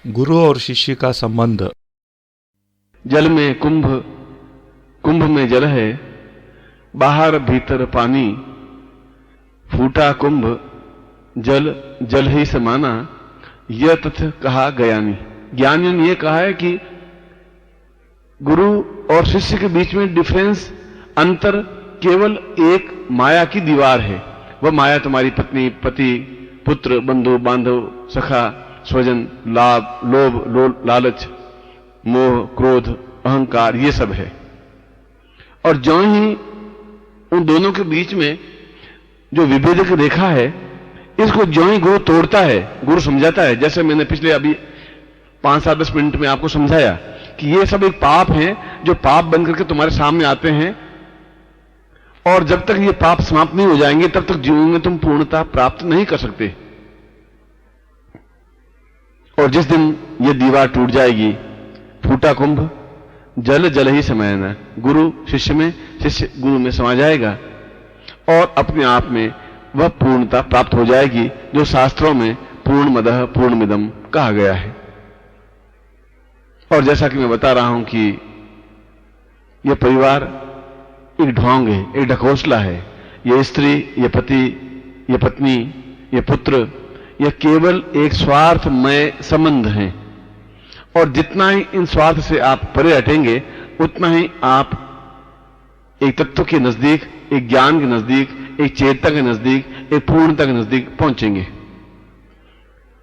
गुरु और शिष्य का संबंध। जल में कुंभ, कुंभ में जल है, बाहर भीतर पानी, फूटा कुंभ जल जल ही समाना, यह तथ कहा ज्ञानी। ज्ञानियों ने यह कहा है कि गुरु और शिष्य के बीच में डिफरेंस, अंतर केवल एक माया की दीवार है। वह माया तुम्हारी पत्नी, पति, पुत्र, बंधु बांधव, सखा, स्वजन, लाभ, लोभ, लालच, मोह, क्रोध, अहंकार, ये सब है। और जो ही उन दोनों के बीच में जो विभेदक रेखा है, इसको जो ही गुरु तोड़ता है, गुरु समझाता है। जैसे मैंने पिछले अभी 5-7-10 मिनट में आपको समझाया कि ये सब एक पाप है जो पाप बन करके तुम्हारे सामने आते हैं, और जब तक ये पाप समाप्त नहीं हो जाएंगे तब तक जीवन में तुम पूर्णता प्राप्त नहीं कर सकते। और जिस दिन ये दीवार टूट जाएगी, फूटा कुंभ जल जल ही समाना, गुरु शिष्य में, शिष्य गुरु में समा जाएगा और अपने आप में वह पूर्णता प्राप्त हो जाएगी जो शास्त्रों में पूर्णमदः पूर्णमिदम् कहा गया है। और जैसा कि मैं बता रहा हूं कि यह परिवार एक ढोंग है, एक ढकोसला है। यह स्त्री, यह पति, यह पत्नी, यह पुत्र, यह केवल एक स्वार्थमय संबंध है। और जितना ही इन स्वार्थ से आप परे हटेंगे, उतना ही आप एक तत्व के नजदीक, एक ज्ञान के नजदीक, एक चेतता के नजदीक, एक पूर्णता के नजदीक पहुंचेंगे।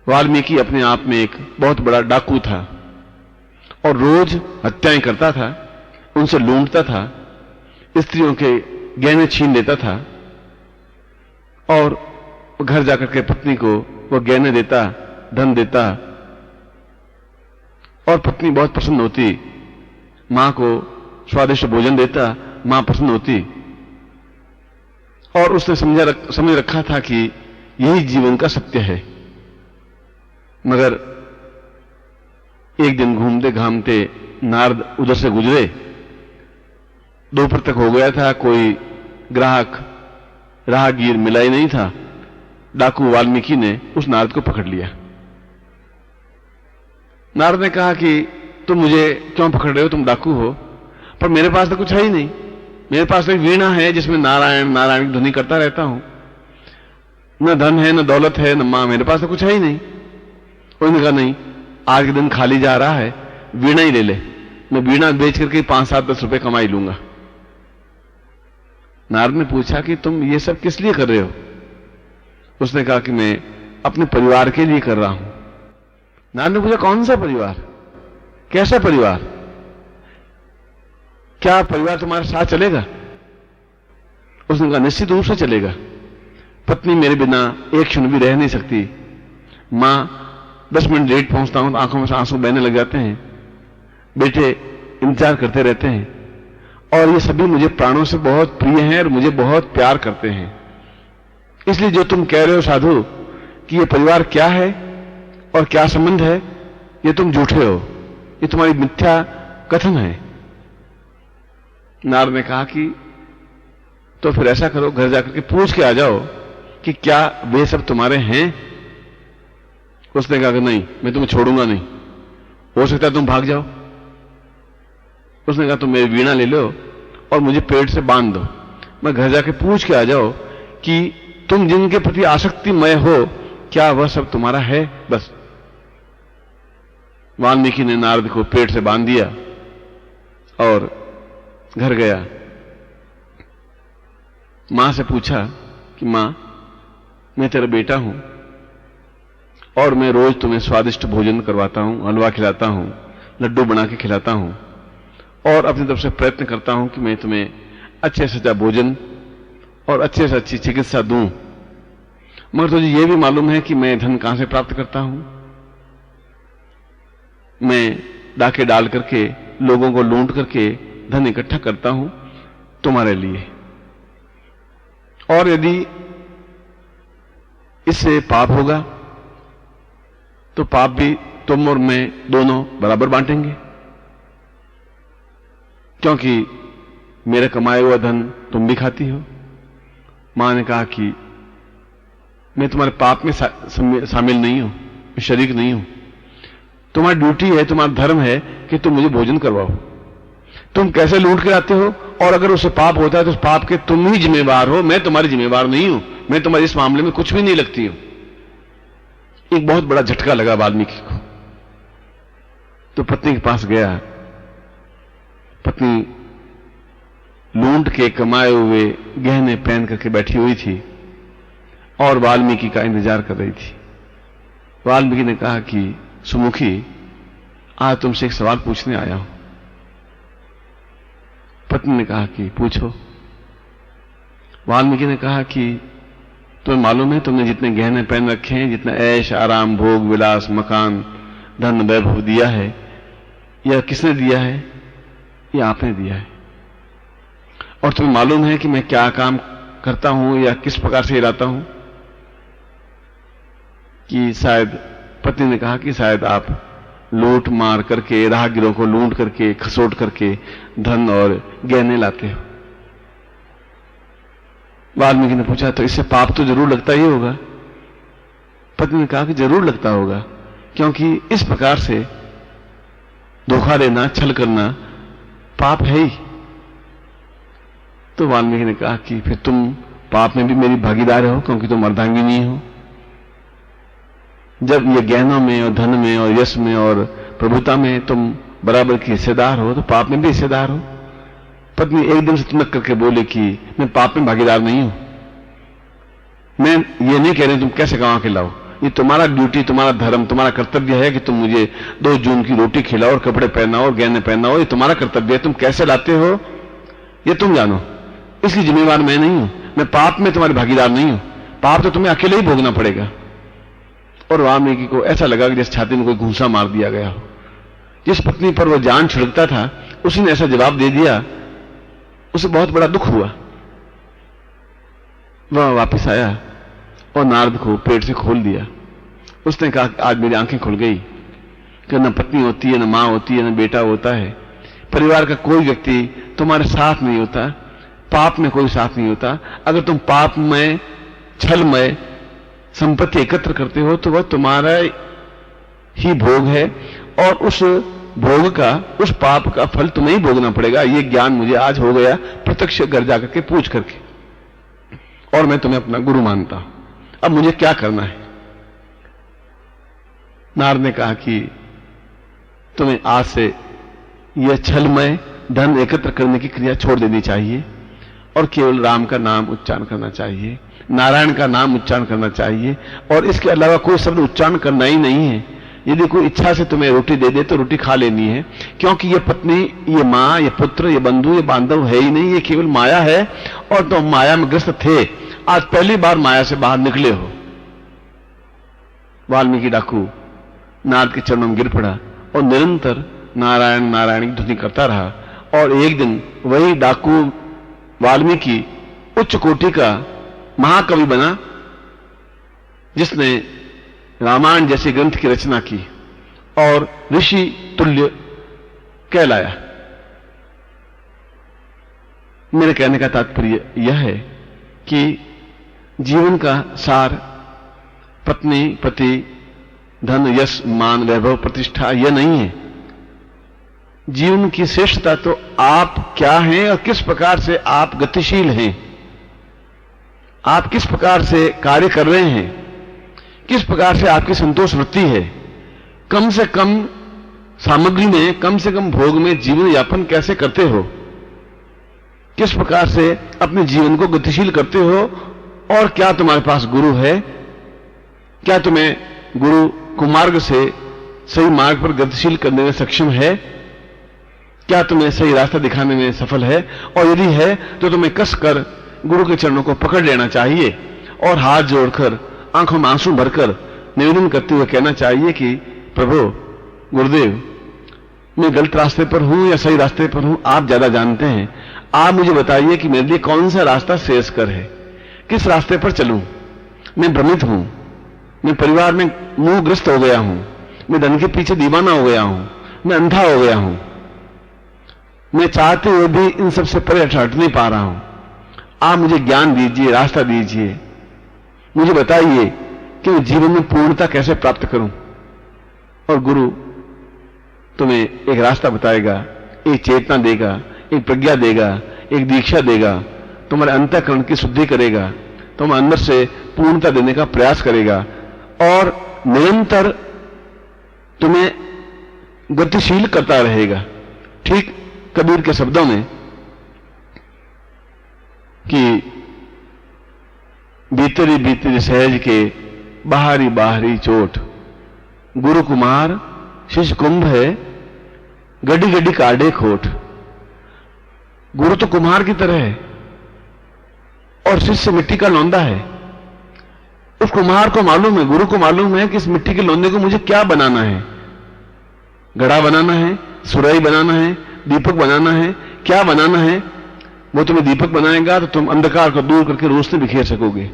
वाल्मीकि अपने आप में एक बहुत बड़ा डाकू था और रोज हत्याएं करता था, उनसे लूटता था, स्त्रियों के गहने छीन लेता था और घर जाकर के पत्नी को वह गहने देता, धन देता, और पत्नी बहुत प्रसन्न होती। मां को स्वादिष्ट भोजन देता, मां प्रसन्न होती, और उसने समझ रखा था कि यही जीवन का सत्य है। मगर एक दिन घूमते घामते नारद उधर से गुजरे, दोपहर तक हो गया था, कोई ग्राहक राहगीर मिला ही नहीं था। डाकू वाल्मीकि ने उस नारद को पकड़ लिया। नारद ने कहा कि तुम मुझे क्यों पकड़ रहे हो, तुम डाकू हो, पर मेरे पास तो कुछ है ही नहीं। मेरे पास तो एक वीणा है जिसमें नारायण नारायण की ध्वनि करता रहता हूं। न धन है, न दौलत है, न मां, मेरे पास तो कुछ है ही नहीं। उन्होंने कहा नहीं, आज के दिन खाली जा रहा है, वीणा ही ले ले, मैं वीणा बेच करके 5-7-10 रुपए कमाई लूंगा। नारद ने पूछा कि तुम ये सब किस लिए कर रहे हो? उसने कहा कि मैं अपने परिवार के लिए कर रहा हूं। नारद ने पूछा कौन सा परिवार, कैसा परिवार, क्या परिवार तुम्हारे साथ चलेगा? उसने कहा निश्चित रूप से चलेगा। पत्नी मेरे बिना एक क्षण भी रह नहीं सकती। मां 10 मिनट लेट पहुंचता हूं तो आंखों में से आंसू बहने लग जाते हैं। बेटे इंतजार करते रहते हैं, और ये सभी मुझे प्राणों से बहुत प्रिय हैं और मुझे बहुत प्यार करते हैं। इसलिए जो तुम कह रहे हो साधु कि ये परिवार क्या है और क्या संबंध है, ये तुम झूठे हो, ये तुम्हारी मिथ्या कथन है। नारद ने कहा कि तो फिर ऐसा करो, घर जाकर के पूछ के आ जाओ कि क्या वे सब तुम्हारे हैं? उसने कहा कि नहीं, मैं तुम्हें छोड़ूंगा नहीं, हो सकता है तुम भाग जाओ। उसने कहा तुम मेरी वीणा ले लो और मुझे पेट से बांध दो, मैं घर जाके पूछ के आ जाओ कि तुम जिनके प्रति आसक्तिमय हो, क्या वह सब तुम्हारा है? बस। वाल्मीकि ने नारद को पेट से बांध दिया और घर गया। मां से पूछा कि मां, मैं तेरा बेटा हूं और मैं रोज तुम्हें स्वादिष्ट भोजन करवाता हूं, हलवा खिलाता हूं, लड्डू बना के खिलाता हूं, और अपनी तरफ से प्रयत्न करता हूं कि मैं तुम्हें अच्छे से अच्छा भोजन और अच्छे से अच्छी चिकित्सा दूं। मगर तुझे यह भी मालूम है कि मैं धन कहां से प्राप्त करता हूं? मैं डाके डाल करके, लोगों को लूट करके धन इकट्ठा करता हूं तुम्हारे लिए, और यदि इससे पाप होगा तो पाप भी तुम और मैं दोनों बराबर बांटेंगे, क्योंकि मेरा कमाया हुआ धन तुम भी खाती हो। मां ने कहा कि मैं तुम्हारे पाप में शामिल नहीं हूं, मैं शरीक नहीं हूं, तुम्हारी ड्यूटी है, तुम्हारा धर्म है कि तुम मुझे भोजन करवाओ। तुम कैसे लूट के आते हो, और अगर उसे पाप होता है तो उस पाप के तुम ही जिम्मेवार हो, मैं तुम्हारी जिम्मेवार नहीं हूं, मैं तुम्हारे इस मामले में कुछ भी नहीं लगती हूं। एक बहुत बड़ा झटका लगा वाल्मीकि को। तो पत्नी के पास गया। पत्नी लूट के कमाए हुए गहने पहन करके बैठी हुई थी और वाल्मीकि का इंतजार कर रही थी। वाल्मीकि ने कहा कि सुमुखी, आज तुमसे एक सवाल पूछने आया हूं। पत्नी ने कहा कि पूछो। वाल्मीकि ने कहा कि तुम्हें मालूम है तुमने जितने गहने पहन रखे हैं, जितना ऐश आराम भोग विलास मकान धन वैभव दिया है, यह किसने दिया है? यह आपने दिया है। और तुम्हें मालूम है कि मैं क्या काम करता हूं या किस प्रकार से रहता हूं? कि शायद, पत्नी ने कहा कि शायद आप लूट मार करके, राहगीरों को लूट करके, खसोट करके धन और गहने लाते हो। वाल्मीकि ने पूछा, तो इससे पाप तो जरूर लगता ही होगा। पत्नी ने कहा कि जरूर लगता होगा, क्योंकि इस प्रकार से धोखा देना, छल करना पाप है ही। तो वाल्मीकि ने कहा कि फिर तुम पाप में भी मेरी भागीदार हो, क्योंकि तुम अर्धांगिनी हो। जब ये गहनों में और धन में और यश में और प्रभुता में तुम बराबर की हिस्सेदार हो, तो पाप में भी हिस्सेदार हो। पत्नी एकदम से तुनक करके बोले कि मैं पाप में भागीदार नहीं हूं। मैं ये नहीं कह रही तुम कैसे कमा के लाओ, ये तुम्हारा ड्यूटी, तुम्हारा धर्म, तुम्हारा कर्तव्य है कि तुम मुझे 2 जून की रोटी खिलाओ और कपड़े पहनाओ और गहने पहनाओ। ये तुम्हारा कर्तव्य है। तुम कैसे लाते हो ये तुम जानो, इसकी जिम्मेवार मैं नहीं हूं। मैं पाप में तुम्हारी भागीदार नहीं हूं। पाप तो तुम्हें अकेले ही भोगना पड़ेगा। और वाल्मीकि को ऐसा लगा कि जैसे छाती में कोई घूंसा मार दिया गया हो। जिस पत्नी पर वो जान छिड़कता था उसी ने ऐसा जवाब दे दिया। उसे बहुत बड़ा दुख हुआ। वह वापस आया और नारद को पेट से खोल दिया। उसने कहा, आज मेरी आंखें खुल गई कि न पत्नी होती है, न मां होती है, न बेटा होता है। परिवार का कोई व्यक्ति तुम्हारे साथ नहीं होता, पाप में कोई साथ नहीं होता। अगर तुम पाप में, छल में संपत्ति एकत्र करते हो तो वह तुम्हारा ही भोग है, और उस भोग का, उस पाप का फल तुम्हें ही भोगना पड़ेगा। यह ज्ञान मुझे आज हो गया, प्रत्यक्ष घर जाकर के पूछ करके, और मैं तुम्हें अपना गुरु मानता हूं। अब मुझे क्या करना है? नारद ने कहा कि तुम्हें आज से यह छलमय धन एकत्र करने की क्रिया छोड़ देनी चाहिए और केवल राम का नाम उच्चारण करना चाहिए, नारायण का नाम उच्चारण करना चाहिए, और इसके अलावा कोई शब्द उच्चारण करना ही नहीं है। यदि कोई इच्छा से तुम्हें रोटी दे दे तो रोटी खा लेनी है, क्योंकि ये पत्नी, ये मां, ये पुत्र, ये बंधु, ये बांधव है ही नहीं, ये केवल माया है। और तुम माया में ग्रस्त थे, आज पहली बार माया से बाहर निकले हो। वाल्मीकि डाकू नारद के चरणों में गिर पड़ा और निरंतर नारायण नारायण की ध्वनि करता रहा। और एक दिन वही डाकू वाल्मीकि उच्च कोटि का महाकवि बना, जिसने रामायण जैसे ग्रंथ की रचना की और ऋषि तुल्य कहलाया। मेरे कहने का तात्पर्य यह है कि जीवन का सार पत्नी, पति, धन, यश, मान, वैभव, प्रतिष्ठा यह नहीं है। जीवन की श्रेष्ठता तो आप क्या हैं और किस प्रकार से आप गतिशील हैं, आप किस प्रकार से कार्य कर रहे हैं, किस प्रकार से आपकी संतोष वृत्ति है। कम से कम सामग्री में, कम से कम भोग में जीवन यापन कैसे करते हो, किस प्रकार से अपने जीवन को गतिशील करते हो, और क्या तुम्हारे पास गुरु है? क्या तुम्हें गुरु कुमार्ग से सही मार्ग पर गतिशील करने में सक्षम है? क्या तुम्हें सही रास्ता दिखाने में सफल है? और यदि है तो तुम्हें कसकर गुरु के चरणों को पकड़ लेना चाहिए और हाथ जोड़कर, आंखों में आंसू भरकर निवेदन करते हुए कहना चाहिए कि प्रभु, गुरुदेव, मैं गलत रास्ते पर हूं या सही रास्ते पर हूं, आप ज्यादा जानते हैं। आप मुझे बताइए कि मेरे लिए कौन सा रास्ता श्रेयस्कर है, किस रास्ते पर चलूं। मैं भ्रमित हूं, मैं परिवार में मोहग्रस्त हो गया हूं, मैं धन के पीछे दीवाना हो गया हूं, मैं अंधा हो गया हूं, मैं चाहते हुए भी इन सबसे परे हट नहीं पा रहा हूं। आप मुझे ज्ञान दीजिए, रास्ता दीजिए, मुझे बताइए कि मैं जीवन में पूर्णता कैसे प्राप्त करूं। और गुरु तुम्हें एक रास्ता बताएगा, एक चेतना देगा, एक प्रज्ञा देगा, एक दीक्षा देगा, तुम्हारे अंतःकरण की शुद्धि करेगा, तुम्हारे अंदर से पूर्णता देने का प्रयास करेगा और निरंतर तुम्हें गतिशील करता रहेगा। ठीक कबीर के शब्दों में कि भीतरी भीतरी सहज के बाहरी बाहरी चोट, गुरु कुमार शिष्य कुंभ है, गड्डी गड्डी काढ़े खोट। गुरु तो कुम्हार की तरह है और शिष्य मिट्टी का लौंदा है। उस कुम्हार को मालूम है, गुरु को मालूम है कि इस मिट्टी के लौंदे को मुझे क्या बनाना है, घड़ा बनाना है, सुराही बनाना है, दीपक बनाना है, क्या बनाना है। वो तुम्हें दीपक बनाएगा तो तुम अंधकार को दूर करके रोशनी बिखेर सकोगे।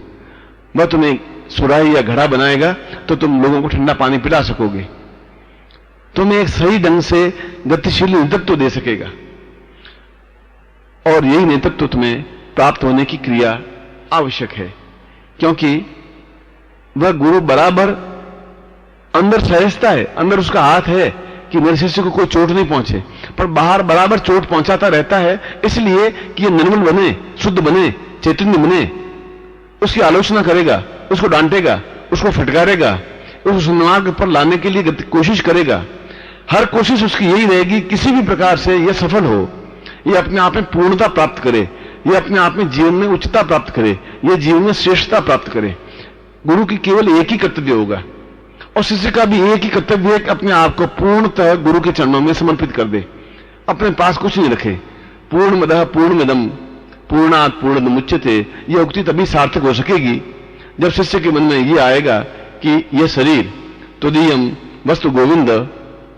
वह तुम्हें सुराही या घड़ा बनाएगा तो तुम लोगों को ठंडा पानी पिला सकोगे, तुम्हें एक सही ढंग से गतिशील नेतृत्व दे सकेगा। और यही नेतृत्व तुम्हें प्राप्त होने की क्रिया आवश्यक है, क्योंकि वह गुरु बराबर अंदर सहजता है, अंदर उसका हाथ है कि मेरे शिष्य को कोई चोट नहीं पहुंचे, पर बाहर बराबर चोट पहुंचाता रहता है, इसलिए कि यह निर्मल बने, शुद्ध बने, चैतन्य बने। उसकी आलोचना करेगा, उसको डांटेगा, उसको फटकारेगा, उसको सन्मार्ग पर लाने के लिए कोशिश करेगा। हर कोशिश उसकी यही रहेगी किसी भी प्रकार से यह सफल हो, यह अपने आप में पूर्णता प्राप्त करे, यह अपने आप में जीवन में उच्चता प्राप्त करे, यह जीवन में श्रेष्ठता प्राप्त करे। गुरु की केवल एक ही कर्तव्य होगा और शिष्य का भी एक ही कर्तव्य है कि अपने आप को पूर्णतः गुरु के चरणों में समर्पित कर दे, अपने पास कुछ नहीं रखे। पूर्णमदः पूर्णमिदं पूर्णात् पूर्णमुच्यते, यह उक्ति तभी सार्थक हो सकेगी जब शिष्य के मन में यह आएगा कि यह शरीर तुदीयम वस्तु गोविंद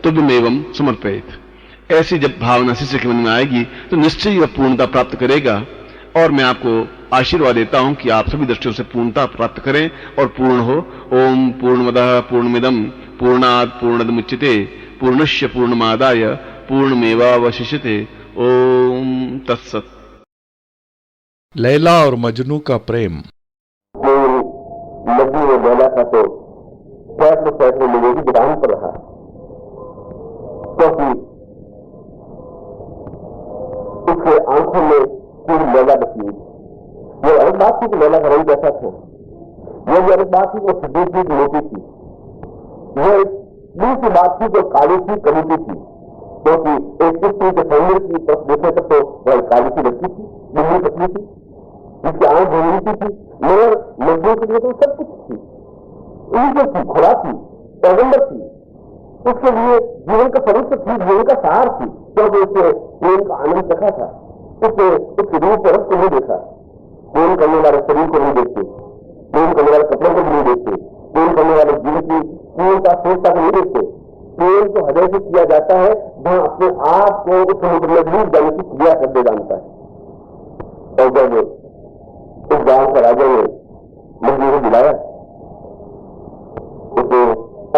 तुभ्यमेवं समर्पयेत्। ऐसी जब भावना शिष्य के मन में आएगी तो निश्चय वह पूर्णता प्राप्त करेगा। और मैं आपको आशीर्वाद देता हूं कि आप सभी दृष्टियों से पूर्णता प्राप्त करें और पूर्ण हो। ओम पूर्णमदः पूर्णमिदं पूर्णात् पूर्णमुच्यते पूर्णस्य पूर्णमादाय पूर्णमेवावशिष्यते। ओम तत्सत्। लैला और मजनू का प्रेम। नदी में लैला का तो सैकड़ों लोगों की विधान पर रहा, क्योंकि उसके आंखों में पूरी लैला बसी हुई। यह अलग बात थी कि लैला का रंग कैसा था, यह भी अलग बात थी कि सिद्धि की मोटी थी, यह दूसरी बात थी जो काली सी कबूती थी, क्योंकि एक पुष्टि के सौंदर्य की तरफ देखे तक तो वह काली सी लगती थी, बिल्ली पतली थी, जिसकी आंख झुंझुती थी, मगर मजदूर के लिए तो सब कुछ थी, ईश्वर थी, खुदा थी, पैगंबर थी, उसके लिए जीवन का स्वरूप थी, जीवन का सार थी, क्योंकि उसने प्रेम का आनंद रखा था। उसने उसके रूप और रस को नहीं देखा, प्रेम करने वाले शरीर को नहीं देखते, प्रेम करने वाले कपड़ों को नहीं देखते, प्रेम करने वाले जीवन की पूर्णता श्रेष्ठता को नहीं देखते। प्रेम तो हृदय से किया जाता है, जहां अपने आप को उस समुद्र में डूब जाने की क्रिया करते जानता है। और जब उस गांव का राजा ने मजनू को बुलाया, उसे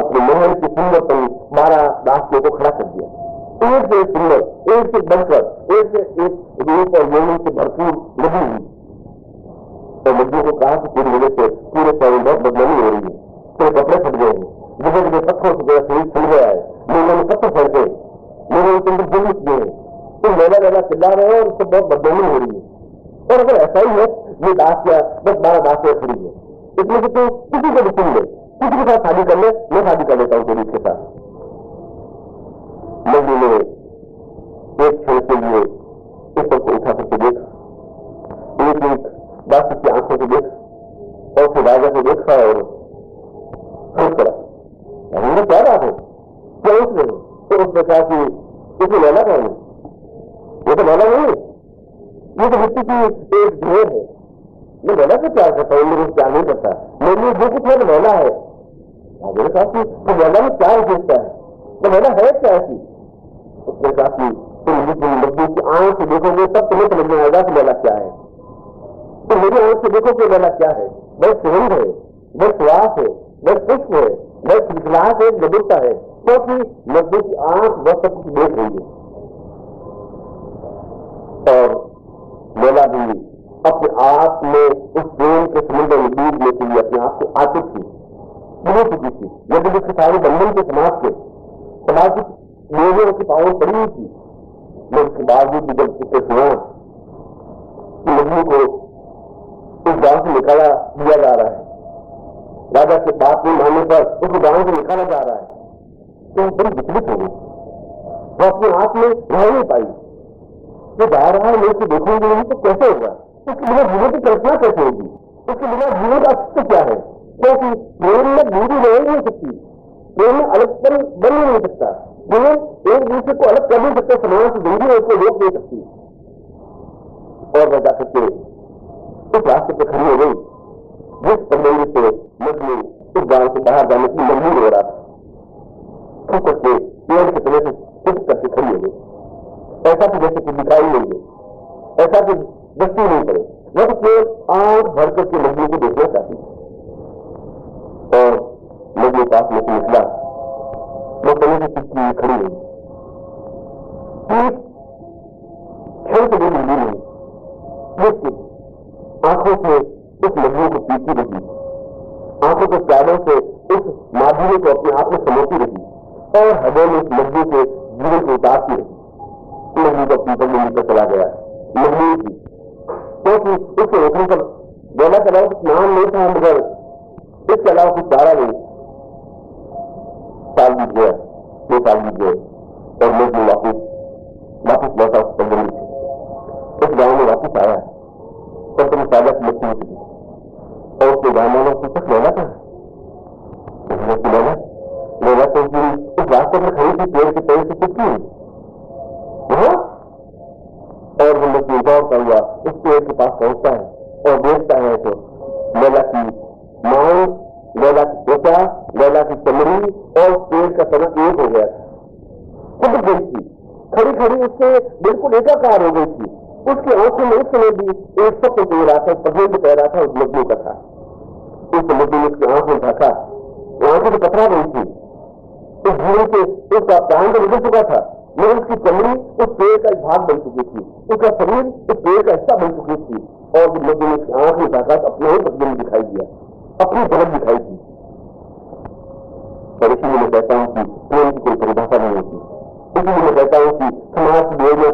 अपने महल की सुंदरतम 12 दासियों को खड़ा कर दिया, एक से सुंदर, एक से बढ़कर, एक से एक रूप और यौवन से भरपूर लगी हुई। तो मजनू को कहा कि तेरी वजह से पूरे शहर में बहुत बदनामी हो रही है, तेरे कपड़े फट गए हैं, जगह जगह पत्थरों से जगह शरीर फट गया है, लोगों ने पत्थर फेंके, लोगों ने तुम जुल्म किए हैं, तुम लैला लैला चिल्ला रहे हो और उससे बहुत बदनामी हो रही है। और अगर ऐसा ही है, ये दासियां 10-12 दासियां खड़ी है, इसमें से तू किसी को भी चुन ले, किसी के साथ शादी कर ले, मैं शादी कर लेता हूं तेरी के साथ। मजनू ने एक क्षण के लिए ऊपर को उठा करके देखा, एक मिनट दासी की आंखों से देखा और फिर राजा को देखा और हंस पड़ा। हमने क्या बात है, क्या उठ रहे हो? तो उसने कहा कि इसमें लैला कौन है? ये तो लैला नहीं है, ये तो मिट्टी की एक ढेर है। मैं लैला से प्यार करता हूँ, मेरे प्यार नहीं करता, मेरे लिए जो कुछ है वो लैला है। राजा ने कहा कि तो लैला में क्या विशेषता है, तो लैला है क्या ऐसी? उसने कहा कि तुम जिस मजदूर की आंख से देखोगे तब तुम्हें समझ में आएगा कि लैला क्या है। तो मेरी आंख से देखो कि लैला क्या है, वह सुगंध है, वह सुवास है, वह पुष्प है, वह खिलखिलाहट है, मधुरता है, क्योंकि मजदूर की आंख वह सब कुछ देख रही है। और लैला भी अपने आप में उस प्रेम के समुद्र में डूबने के लिए अपने आप को आतुर थी, बनी चुकी थी। यदि उसके सारे बंधन के समाज लोगों की पावर पड़ी हुई थी, लेकिन उसके बावजूद भी जब उससे सुना कि मजनू को उस गांव से निकाला दिया जा रहा है, राजा के बात नहीं मानने पर उस गांव से निकाला जा रहा है, तो वो बड़ी विचलित हो गई। वो अपने हाथ में रह नहीं पाई। वो जा रहा है, मैं उसको देखूंगी नहीं तो कैसे होगा, उसके बिना जीवन की कल्पना कैसे होगी, उसके बिना जीवन का अस्तित्व क्या है, क्योंकि प्रेम में दूरी रह नहीं सकती, प्रेम में अलगपन बन नहीं सकता, प्रेम एक दूसरे को अलग कर नहीं सकते, समाज से दूरी उसको रोक नहीं सकती। और वह जा सकते उस रास्ते पर खड़ी हो गई जिस पगडंडी से मजनू उस गांव से बाहर जाने की मजबूर हो रहा था। ऊपर से पेड़ के तले से कुछ करके खड़ी हो गई, ऐसा कि जैसे कि दिखाई नहीं दे, ऐसा कि दृष्टि नहीं पड़े, वह केवल आंख भर करके मजनू को देखना चाहती थी। और मजनू पास में से निकला, वो तले से चिपकी खड़ी हुई, क्षण से भी मिली नहीं, लेकिन आंखों से उस मजनू को पीती रही, आंखों के प्यारों से उस माधुर्य को अपने आप में समोती रही और हृदय में उस मजनू के जीवन को उतारती रही। मजनू को अपनी पगड़ी लेकर चला गया, मजनू थी, क्योंकि उसके रोकने पर बोला चला स्नान नहीं था, मगर इसके अलावा कुछ चारा नहीं। साल बीत गया, 2 साल बीत गए और मजनू वापिस लौटा उस पगड़ी से, उस गांव में वापिस आया। तब तुम सादा की लक्ष्मी थी और उसके गांव वालों को कुछ लेना था, लेना तो उस रास्ते में खड़ी थी, पेड़ के पेड़ से चिपकी और वो मजनू दौड़ता हुआ उस पेड़ के पास पहुंचता है और देखता है तो लैला की मांग, लैला की त्वचा, लैला की चमड़ी और पेड़ का तना एक हो गया था, खुद गई थी, खड़ी खड़ी उससे बिल्कुल एकाकार हो गई थी। उसकी आंखों में उस समय भी एक सत्य दे रहा था, पगड़ी कह रहा था, उस मजनू का था। उस मजनू ने उसकी आंख में झांका, आंखें तो पथरा गई थी, उस जीवन से उसका प्राण तो निकल चुका था, मगर उसकी चमड़ी उस पेड़ का एक भाग बन चुकी थी, उसका शरीर उस पेड़ का हिस्सा बन चुकी थी। और जब मजनू ने उसकी आंख में झांका तो अपना ही प्रतिबिंब दिखाई दिया, अपनी झलक दिखाई दी। और इसीलिए मैं कहता हूं कि प्रेम की कोई परिभाषा नहीं होती, इसलिए मैं कहता हूं कि समाज की भेड़ में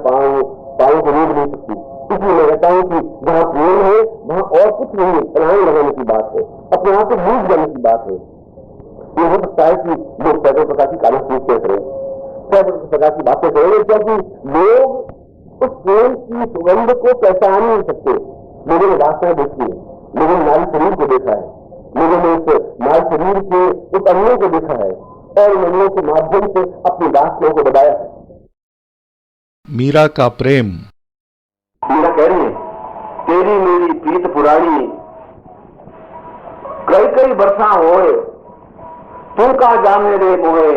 पाओ को रोक नहीं सकती, इसलिए मैं कहता हूं कि जहां प्रेम है वहां और कुछ नहीं है, छलांग लगाने की बात है, अपने आप को भूल जाने की बात है। ये हो सकता है कि लोग सैकड़ों प्रकार की काली सोचते करें, सैकड़ों प्रकार की बातें करेंगे, क्योंकि लोग उस प्रेम की सुगंध को पहचान नहीं सकते। लोगों ने वासनाएं देखी है, लोगों ने नारी शरीर को देखा है, लोगों ने उस नारी शरीर के उस अंगों को देखा है और उन अंगों के माध्यम से अपनी वासनाओं को दबाया है। मीरा का प्रेम। मीरा कह रही है, तेरी मेरी प्रीत पुरानी कई कई बरसा होए, तू का जाने रे मोहे,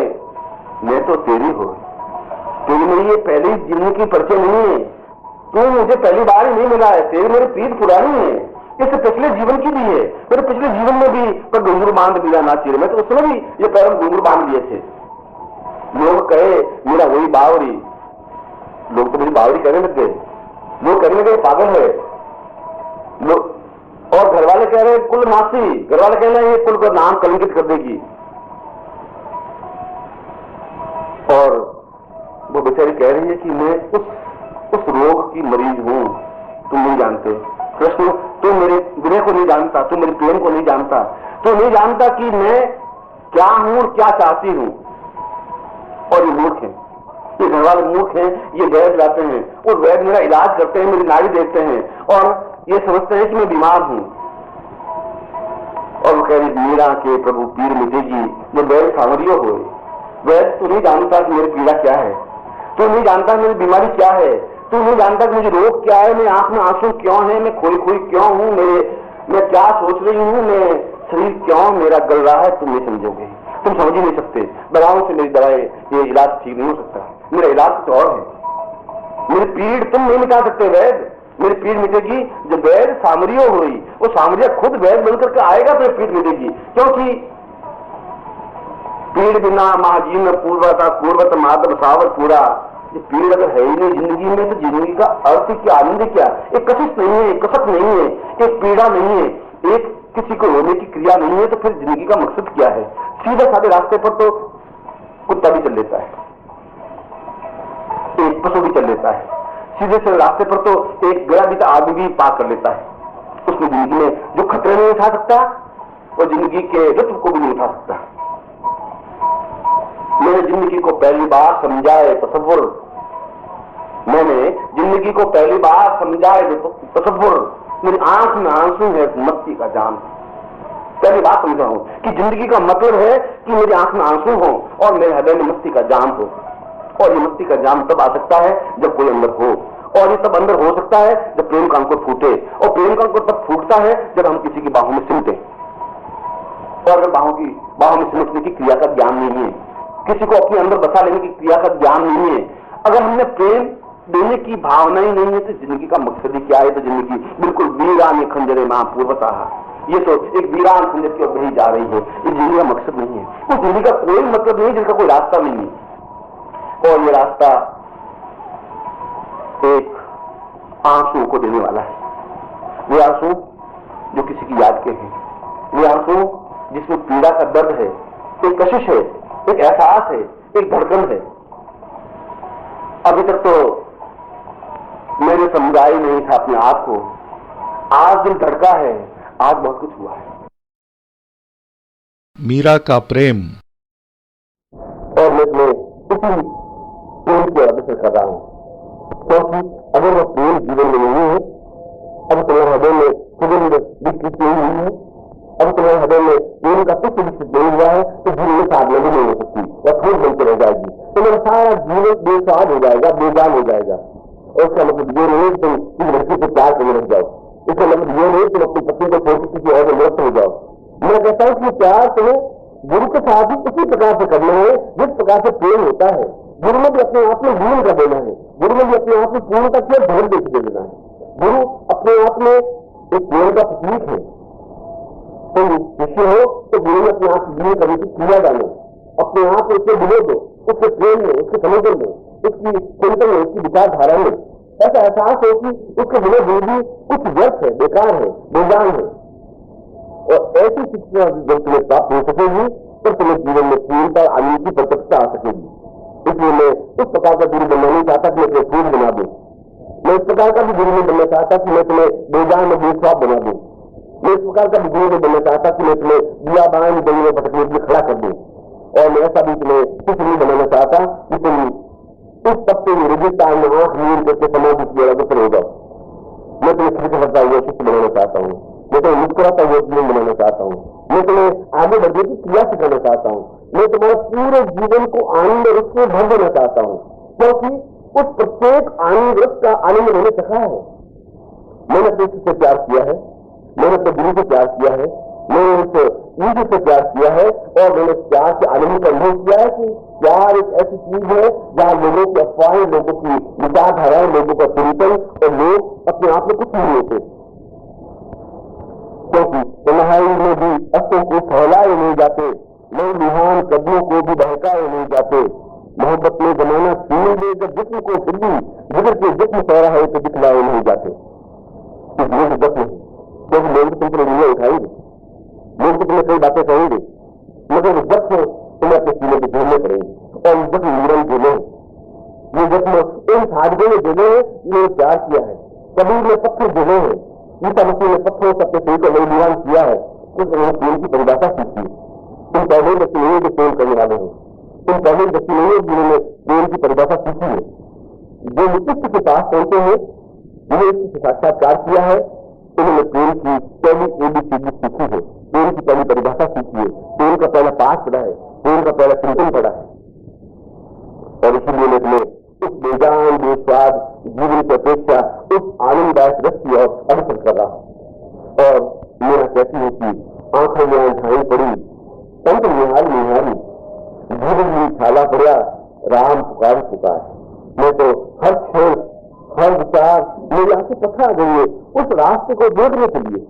मैं तो तेरी हो। तेरी मेरी ये पहली जिंदगी की परिचय नहीं है, तू मुझे पहली बार ही नहीं मिला है, तेरी मेरी प्रीत पुरानी है, इससे पिछले जीवन की भी है। मेरे पिछले जीवन में भी पर घुंघरू बांध दिया ना चीरे में, तो उसमें भी ये पैर घुंघरू बांध दिए थे। लोग कहे मेरा वही बावरी, लोग तो मेरी बावरी कहने लग गए, लोग कहने लगे पागल है लोग, और घर वाले कह रहे कुल नासी, घर वाले कह रहे हैं ये कुल का नाम कलंकित कर देगी। और वो बेचारी कह रही है कि मैं उस रोग की मरीज हूं, तुम नहीं जानते कृष्ण, तू मेरे विनय को नहीं जानता, तू मेरे प्रेम को नहीं जानता, तू नहीं जानता कि मैं क्या हूं और क्या चाहती हूं। और ये मूर्ख है, ये घर वाले मूर्ख हैं, ये वैद्य लाते हैं और वैद्य मेरा इलाज करते हैं, मेरी नाड़ी देखते हैं और ये समझते हैं कि मैं बीमार हूं। और वो कह रही मीरा के प्रभु पीर मिटेगी, जो वैद्य सावरियो हो। वैद्य तू नहीं जानता कि मेरी पीड़ा क्या है, तू नहीं जानता मेरी बीमारी क्या है, तू नहीं जानता कि मुझे रोग क्या है, मेरी आंख में आंसू क्यों है, मैं खोई खोई क्यों हूं, मैं क्या सोच रही हूं, मैं शरीर क्यों मेरा गल रहा है, तुम नहीं समझोगे, तुम समझ ही नहीं सकते। दवाओं से मेरी दवाएं ये इलाज ठीक नहीं हो सकता, मेरा इलाज कुछ और है। मेरी पीड़ तुम नहीं मिटा सकते वैद्य, मेरी पीड़ मिटेगी जब वैद्य सामरियो हुई, वो सामरिया खुद वैद्य बनकर के आएगा तो पीड़ मिटेगी। क्योंकि पीड़ बिना महाजीवन पूर्वत माधव सावर पूरा, ये पीड़ अगर है ही नहीं जिंदगी में तो जिंदगी का अर्थ क्या, आनंद क्या। एक कशिश नहीं है, एक कसक नहीं है, एक पीड़ा नहीं है, एक किसी को रोने की क्रिया नहीं है, तो फिर जिंदगी का मकसद क्या है। सीधे साधे रास्ते पर तो कुत्ता भी चल लेता है, एक पशु भी चल लेता है, सीधे से रास्ते पर तो एक गया भी आदमी भी पार कर लेता है। उसने जिंदगी में जो खतरे नहीं उठा सकता वो जिंदगी के रुतब को भी नहीं उठा सकता। मैंने जिंदगी को पहली बार समझा है तसव्वुर, मैंने जिंदगी को पहली बार समझा है तसव्वुर, मेरी आंख में आंसू है मस्ती का जाम। पहली बात समझा हूं कि जिंदगी का मतलब है कि मेरी आंख में आंसू हो और मेरे हृदय में मस्ती का जाम हो। और ये मस्ती का जाम तब आ सकता है जब कोई अंदर हो, और ये तब अंदर हो सकता है जब प्रेम का अंकुर फूटे, और प्रेम का अंकुर तब फूटता है जब हम किसी की बाहों में सिमटे। और अगर बाहों में सिमटने की क्रिया का ज्ञान नहीं है, किसी को अपने अंदर बसा लेने की क्रिया का ज्ञान नहीं है, अगर हमने प्रेम देने की भावना ही नहीं है तो जिंदगी का मकसद ही क्या है? तो जिंदगी बिल्कुल वीरान खंजरे महापूर्वतः, ये तो एक वीरान खंजर की ओर बढ़ी जा रही है। ये जिंदगी का मकसद नहीं है, वो जिंदगी का कोई मतलब नहीं है, जिसका कोई रास्ता नहीं है। और ये रास्ता एक आंसू को देने वाला है। वे आंसू जो किसी की याद के हैं, वे आंसू जिसमें पीड़ा का दर्द है, एक कशिश है, एक एहसास है, एक धड़कन है। अभी तक तो मैंने समझा ही नहीं था अपने आप को, आज दिल धड़का है, आज बहुत कुछ हुआ है। मीरा का प्रेम। और मैं इसी प्रेम की अवसर कर रहा हूं, क्योंकि अगर वो प्रेम जीवन में नहीं है, अब तुम्हारे हृदय में सुगंध विकसित नहीं हुई है, अब तुम्हारे हृदय में प्रेम का कुछ विकसित नहीं हुआ है, तो जीवन में साधना भी नहीं हो सकती, वह फूल बनकर रह जाएगी। तुम्हारा सारा जीवन बेस्वाद हो जाएगा, बेजान हो जाएगा। और इसका मतलब ये नहीं तुम इस लड़की से प्यार करने लग जाओ, इसका मतलब ये नहीं तुम अपनी पत्नी को छोड़ किसी और में मस्त हो जाओ। मैं कहता हूं कि प्यार तुम्हें गुरु के साथ ही उसी प्रकार से करना है जिस प्रकार से प्रेम होता है। गुरु में भी अपने आप में लीन कर देना है, गुरु में भी अपने आप में पूर्णता की ढोल देख दे देना है। गुरु अपने आप में एक प्रेम का प्रतीक है। तुम शिष्य हो तो गुरु में अपने आप लीन करने की क्रिया डालो, अपने आप में उससे मिलो दो, उसके प्रेम में, उसके समझन में, उसकी चिंतन में, उसकी विचारधारा में ऐसा एहसास हो कि उसके बिना जो भी कुछ व्यर्थ है, बेकार है, बेजान है। और ऐसी शिक्षा जब तुम्हें प्राप्त हो सकेगी तो तुम्हें जीवन में पूर्णता आनंद की प्रत्यक्षता आ सकेगी। इसलिए मैं इस प्रकार का गुरु बनना नहीं चाहता कि मैं तुम्हें फूल बना दूं, मैं इस प्रकार का भी गुरु नहीं बनना चाहता कि मैं तुम्हें बेजान में बेस्वाब बना दूं, मैं इस प्रकार का भी गुरु नहीं बनना चाहता कि मैं तुम्हें दिया बान गली में भटकने के लिए खड़ा कर दूं। और मैं ऐसा भी तुम्हें कुछ नहीं बनाना चाहता कि तुम इस तत्व में रेगिस्तान में आंख नींद करके समाधि की ओर अग्रसर हो जाओ। मैं तुम्हें खिड़की करता हुआ शिष्य बनाना चाहता हूँ, मैं तुम्हें मुस्कुराता हुआ जीवन बनाना चाहता हूँ, मैं तुम्हें आगे बढ़ने की क्रिया सिखाना चाहता हूँ, मैं तुम्हारे पूरे जीवन को आनंद रस में भर देना चाहता हूँ, क्योंकि उस प्रत्येक आनंद रस का आनंद मैंने चखा है। मैंने अपने से प्यार किया है, मैंने अपने गुरु से प्यार किया है, मैंने उस ईश्वर से प्यार किया है, और मैंने प्यार के आनंद का अनुभव किया है कि प्यार एक ऐसी चीज है जहां लोगों की अफवाहें, लोगों की विचारधाराएं, लोगों का चिंतन और लोग अपने आप में कुछ नहीं होते, क्योंकि तन्हाई में भी अस्तों को फैलाए नहीं जाते, नए लुहान कदमों को भी बहकाए नहीं जाते। मोहब्बत में जमाना छीन दे जब जिस्म को फिर भी जिगर के जिस्म सह रहा है तो दिखलाए नहीं जाते। जख्म क्योंकि लोग तुम पर उंगलियां उठाएंगे, लोग तो तुम्हें कई बातें कहेंगे, मगर वो जख्म तुम्हें अपने सीने पे झेलने पड़ेंगे। और जख्म मीरन झेले, ये जख्म इन साधकों ने झेले हैं जिन्होंने प्यार किया है, कबीर ने पत्थर झेले हैं, ईसा मसीह ने पत्थरों से अपने शरीर को नई दीवान किया है, तो उन्होंने प्रेम की परिभाषा सीखी। तुम पहले व्यक्ति नहीं है जो प्रेम करने वाले हो, तुम पहले व्यक्ति नहीं है जिन्होंने प्रेम की परिभाषा सीखी है। जो विशिष्ट के पास पहुंचे हैं, जिन्हें इससे साक्षात्कार किया है, उन्होंने प्रेम की पहली एबीसीडी सीखी है, प्रेम की पहली परिभाषा सीखी है, प्रेम का पहला पाठ पढ़ा है, प्रेम का पहला चिंतन पढ़ा है। और इसीलिए मैं तुम्हें उस बेजान बेस्वाद जीवन की अपेक्षा उस आनंददायक रस की ओर अग्रसर कर रहा हूं। और मेरा कहती है कि आंखों में अंधाई पड़ी, तंत्र निहारी निहारी, जीवन में छाला पड़ा, राम पुकार पुकार। मैं तो हर क्षण, हर विचार मेरी आंखें पत्थर आ गई है उस रास्ते को देखने के लिए।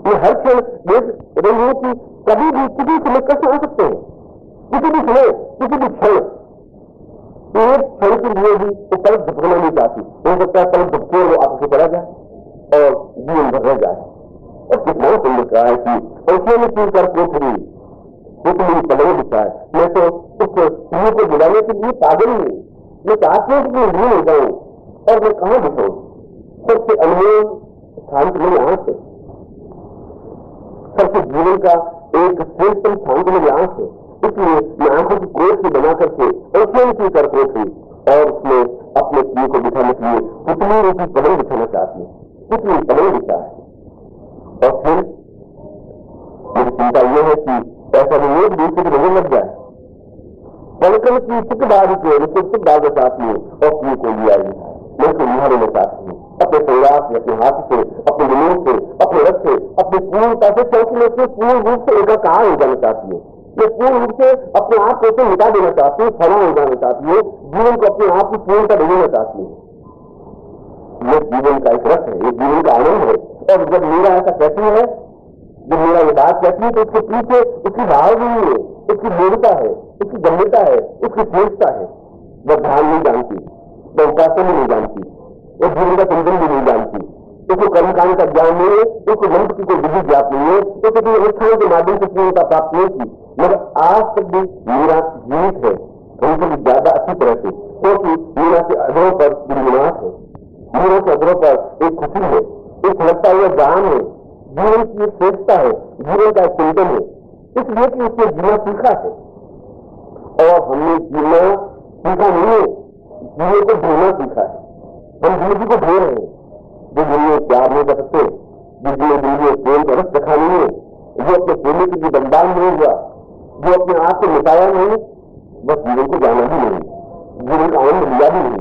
मैं हर क्षण देख रही हूं कि कभी भी किसी समय कष्ट आ सकते हैं, किसी भी समय, किसी भी क्षण। एक क्षण के लिए भी वो पलक झपकना नहीं चाहती, हो सकता है पलक झपके वो आपसे चला जाए और जीवन भर रह जाए। और कितना सुंदर कहा है कि ऐसे में चीज कर कोठरी वो तो मेरी पलक दिखा है। मैं तो उस स्त्री को बुलाने के लिए पागल नहीं, मैं चाहती हूं कि मैं लीन हो जाऊं और मैं कहां बिठाऊं? सबसे अनमोल स्थान तो मेरी आंख है, सबसे जीवन का एक श्रेष्ठतम स्थान तो मेरी आंख है। इसलिए मैं आंखों की कोट से बना करके ऐसे की कर थी और उसमें अपने प्रिय को बिठाने के लिए कितनी रूपी पलंग बिछाना चाहती हूँ, कितनी पलंग बिछा है। और फिर मेरी चिंता यह है कि ऐसा नहीं एक दूसरे की नजर लग जाए, पलकन की टिकबारी के रिपोर्ट डालना चाहती हूँ और प्रिय को लिया मैं उसको निहारना चाहती हूँ अपने परिवार से, अपने हाथ से, अपने विनोद से, अपने रथ से, अपनी पूर्णता से, क्योंकि मैं उसमें पूर्ण रूप से एकाकार हो जाना चाहती हूँ। मैं पूर्ण रूप से अपने आप को मिटा देना चाहती हूँ, फना हो जाना चाहती हूँ, जीवन को अपने आप की पूर्णता देना चाहती हूँ। यह जीवन का एक रथ है, ये जीवन का आनंद है। और जब मेरा ऐसा कहती है, जब मेरा ये बात कहती है, तो उसके पीछे उसकी भाव नहीं है, उसकी मूर्ता है, उसकी गंभीरता है, उसकी श्रेष्ठता है। वह ध्यान नहीं जानती, वह उपासना भी नहीं जानती, वो जीवन का चिंतन भी नहीं जानती, उसको कर्मकांड का ज्ञान नहीं है, उसको मंत्र की कोई विधि ज्ञात नहीं है, उसको किसी अनुष्ठान के माध्यम से पूर्णता प्राप्त नहीं की। मगर आज तक भी मेरा जीवित है, हमसे भी ज्यादा अच्छी तरह से, क्योंकि मेरा के अधरों पर गुनगुनाहट है, मेरे के अधरों पर एक खुशी है, एक फलकता हुआ ज्ञान है, जीवन की एक श्रेष्ठता है, जीवन का एक चिंतन है, इसलिए कि उसने जीना सीखा है। और हमने जीना सीखा नहीं है, जीवन को ढोना सीखा है। हम जिंदगी को ढो रहे हैं, जो जिंदगी प्यार नहीं कर सकते, जिंदगी प्रेम का रस दिखा नहीं है, जो अपने प्रेमी के लिए बलिदान नहीं हुआ, जो अपने आप को मिटाया नहीं, बस जीवन को जाना भी नहीं, जीवन का आनंद लिया भी नहीं।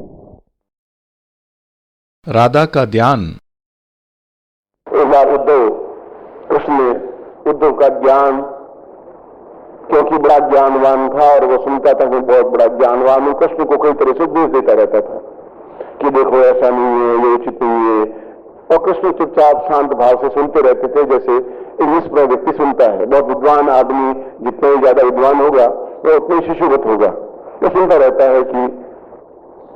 राधा का ध्यान। एक बार कृष्ण ने उद्धव का ज्ञान, क्योंकि बड़ा ज्ञानवान था और वो सुनता था कि बहुत बड़ा ज्ञानवान हूं, कृष्ण को कई तरह से उपदेश देता रहता था कि देखो ऐसा नहीं है, ये उचित नहीं है। और कृष्ण चुपचाप शांत भाव से सुनते रहते थे, जैसे इंग्लिश पर व्यक्ति सुनता है। बहुत विद्वान आदमी जितना ही ज्यादा विद्वान होगा वो उतना ही शिशुवत होगा, वो सुनता रहता है कि,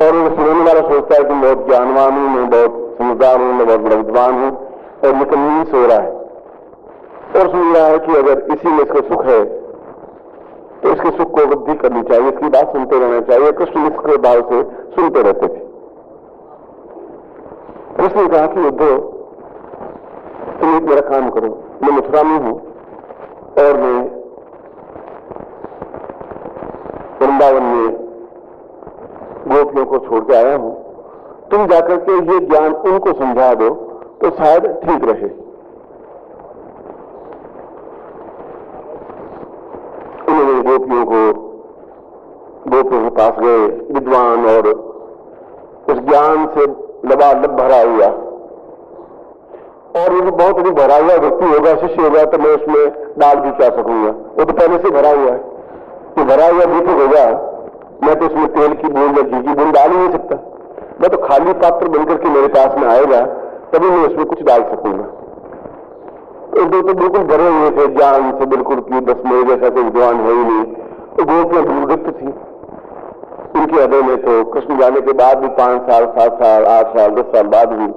और सुनने वाला सोचता है कि मैं बहुत ज्ञानवान हूं, मैं बहुत समझदार हूं, मैं बहुत बड़ा विद्वान हूं, और ये कन्वींस हो रहा है और सुन रहा है कि अगर इसी में इसका सुख है तो इसके सुख को वृद्धि करनी चाहिए, इसकी बात सुनते रहना चाहिए। कृष्ण निष्क्रिय भाव से सुनते रहते थे। कृष्ण ने कहा कि उद्धव, तुम एक मेरा काम करो, मैं मथुरा में हूं और मैं वृंदावन में गोपियों को छोड़ के आया हूं, तुम जाकर के ये ज्ञान उनको समझा दो तो शायद ठीक रहे। उन्होंने गोपियों के पास गए, विद्वान और उस ज्ञान से लबालब भरा हुआ, और यदि बहुत अधिक भरा हुआ व्यक्ति होगा, शिष्य होगा, तो मैं उसमें डाल भी क्या सकूंगा, वो तो पहले से भरा हुआ है। तो भरा हुआ दीपक होगा, मैं तो उसमें तेल की बूंद या घी की बूंद डाल ही नहीं सकता, मैं तो खाली पात्र बनकर के मेरे पास में आएगा तभी मैं उसमें कुछ डाल सकूंगा। तो बिल्कुल भरे हुए थे ज्ञान से, बिल्कुल की बस मेरे जैसा कोई विद्वान है ही नहीं। तो गोपियां दुर्वृत्त थी उनके हृदय में। तो कृष्ण जाने के बाद भी 5 साल, 7 साल, 8 साल, 10 साल बाद भी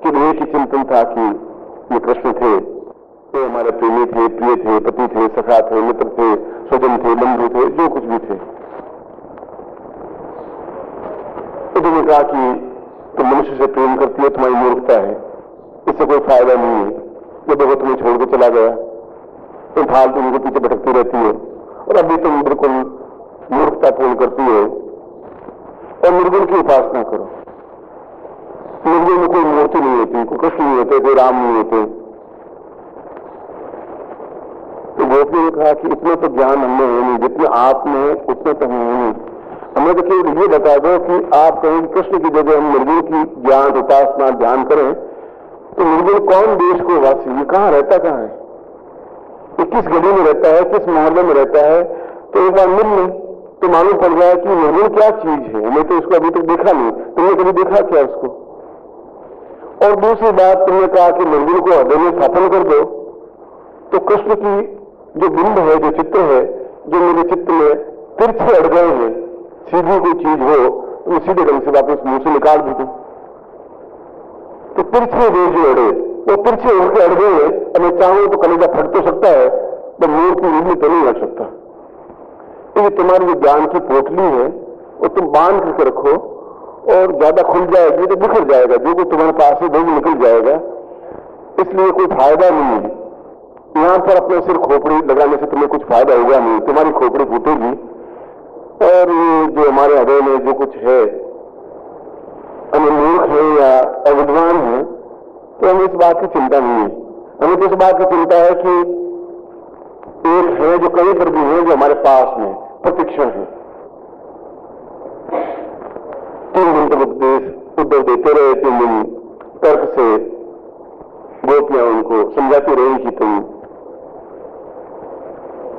कि एक ही चिंतन था कि ये कृष्ण थे, ये हमारे प्रेमी थे, प्रिय थे, पति थे, सखा थे, मित्र थे, स्वजन थे, बंधु थे, जो कुछ भी थे। उन्होंने कहा कि तुम मनुष्य से प्रेम करती हो, तुम्हारी मूर्खता है, इससे कोई फायदा नहीं है। ये देखो तुम्हें छोड़ के चला गया, तुम फालतू उनके पीछे भटकती रहती हो, और अभी तुम बिल्कुल मूर्खतापूर्ण करती हो। और निर्गुण की उपासना करो। निर्गुण में कोई मूर्ति नहीं होती, कोई कृष्ण नहीं होते, कोई राम नहीं होते। तो गोपी ने कहा कि इतना तो ज्ञान हमने है नहीं, जितना आप में है उतने तो हम नहीं। हमें तो केवल ये बता दो कि आप कहें कृष्ण की जगह हम निर्गुण की ज्ञान उपासना ध्यान करें, तो निर्गुण कौन देश को वासी, ये कहां रहता, कहां है, ये किस गली में रहता है, किस मोहल्ले में रहता है। तो एक बार मिल लें तो मालूम पड़ जाए कि निर्गुण क्या चीज है। मैं तो उसको अभी तक देखा नहीं, तुमने कभी देखा क्या उसको? और दूसरी बात, तुमने कहा कि निर्गुण को हृदय में स्थापन कर दो, तो कृष्ण की जो बिंब है, जो चित्र है, जो मेरे चित्र में तिरछे अड़ गए हैं, सीधी कोई चीज हो तो मैं सीधे ढंग से वापस मुंह से निकाल भी दूं। तो तिरछे जो अड़े, वो तिरछे उनके अड़ गए हैं। अब मैं चाहूं तो कलेजा फट तो सकता है, तो मूर्ति निर्मित तो नहीं अड़ सकता। तो ये तुम्हारी जो ज्ञान की पोटली है, और तुम बांध करके रखो और ज्यादा खुल जाएगी तो बिखर जाएगा, जो कुछ तुम्हारे पास है वो भी निकल जाएगा, इसलिए कोई फायदा नहीं है। यहां पर अपने सिर खोपड़ी लगाने से तुम्हें कुछ फायदा होगा नहीं, तुम्हारी खोपड़ी फूटेगी। और ये जो हमारे हृदय में जो कुछ है, हम मूर्ख है या अविद्वान है, तो हमें इस बात की चिंता नहीं है। हमें तो इस बात की चिंता है कि एक है जो कहीं पर भी है, जो हमारे पास में प्रतीक्षण है। 3 दिन तक उपदेश उद्धव देते रहे, 3 दिन तर्क से गोपियां उनको समझाती रही कि तुम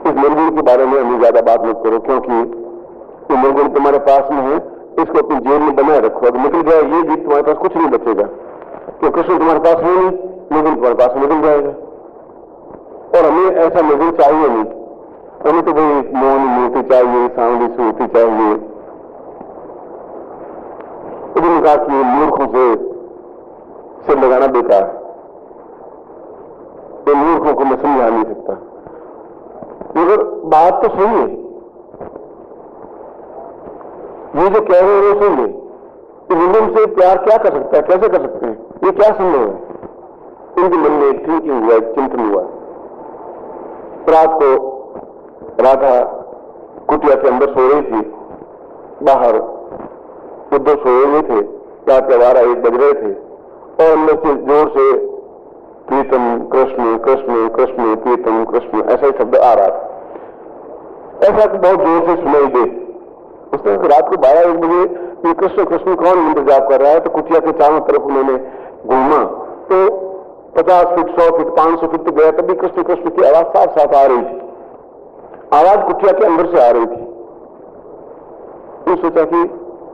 इस निर्गुण के बारे में हमें ज्यादा बात मत करो, क्योंकि ये निर्गुण तुम्हारे पास में है, इसको अपनी जेब में बनाए रखो। अगर निकल जाए ये भी तुम्हारे पास कुछ नहीं बचेगा, क्योंकि कृष्ण तुम्हारे पास है नहीं, निर्गुण तुम्हारे पास निकल जाएगा। और हमें ऐसा निर्गुण चाहिए नहीं, हमें तो भाई मौन मूर्ति चाहिए, सांवली सूर्ति चाहिए। उन्होंने कहा कि मूर्खों से सिर लगाना बेकार है, तो मूर्खों को मैं समझा नहीं सकता। मगर बात तो सही है, ये जो कह रहे हैं वो सही है। तो निर्गुण से प्यार क्या कर सकता है, कैसे कर सकते हैं, ये क्या संभव है? उनके मन में एक थिंकिंग हुआ, एक चिंतन हुआ। रात को राधा कुटिया के अंदर सो रही थी, बाहर उद्धव सोए हुए थे, रात के 12-1 बज रहे थे, और अंदर से जोर से प्रीतम कृष्ण कृष्ण कृष्ण प्रीतम कृष्ण ऐसा ही शब्द आ रहा था। ऐसा बहुत जोर से सुनाई दे। उसने रात को 12-1 बजे ये कृष्ण कृष्ण कौन इंतजार कर रहा है, तो कुटिया के चारों तरफ उन्होंने घूमा, तो 50 फीट 100 फीट 500 फीट तक गया, तभी कृष्ण कृष्ण की आवाज साफ साफ आ रही थी। आवाज कुटिया के अंदर से आ रही थी। तो सोचा कि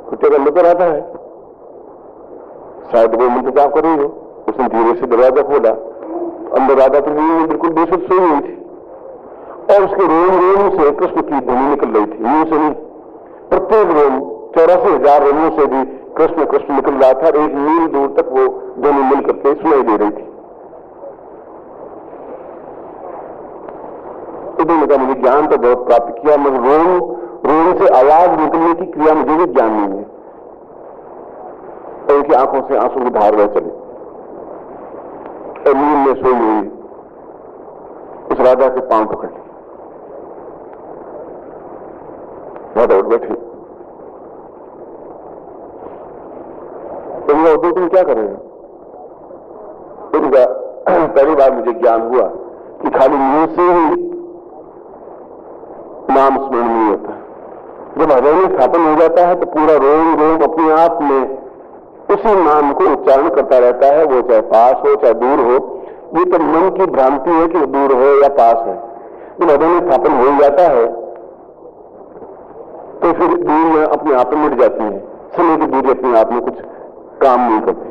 कुटिया के अंदर तो राधा है, शायद वो इंतजार कर रही हो। उसने धीरे से दरवाजा खोला, अंदर राधा तो बिल्कुल बेसुध सोई हुई थी, और उसके रोम रोम से कृष्ण की ध्वनि निकल रही थी, मुंह से नहीं। प्रत्येक रोम 84,000 रोमों से भी कृष्ण कृष्ण निकल रहा था, और 1 मील दूर तक वो ध्वनि मिल करके सुनाई दे रही थी। उन्होंने कहा मुझे ज्ञान तो बहुत प्राप्त किया, मगर रोम रोम से आवाज निकलने की क्रिया मुझे भी ज्ञान नहीं है। और उनकी आंखों से आंसू की धार बह चली, और नींद में सोई हुई उस राजा के पांव पकड़ ली, राधा उठ बैठी। तो उद्धव तुम क्या कर रहे हो? उनका पहली बार मुझे ज्ञान हुआ कि खाली मुंह से ही नाम स्मरण नहीं होता। जब हृदय में स्थापन हो जाता है तो पूरा रोम रोम अपने आप में उसी नाम को उच्चारण करता रहता है, वो चाहे पास हो चाहे दूर हो। ये तो मन की भ्रांति है कि वो दूर हो या पास है। जब हृदय में स्थापन हो जाता है तो फिर दूर में अपने आप में मिट जाती है, समय की दूरी अपने आप में कुछ काम नहीं करती।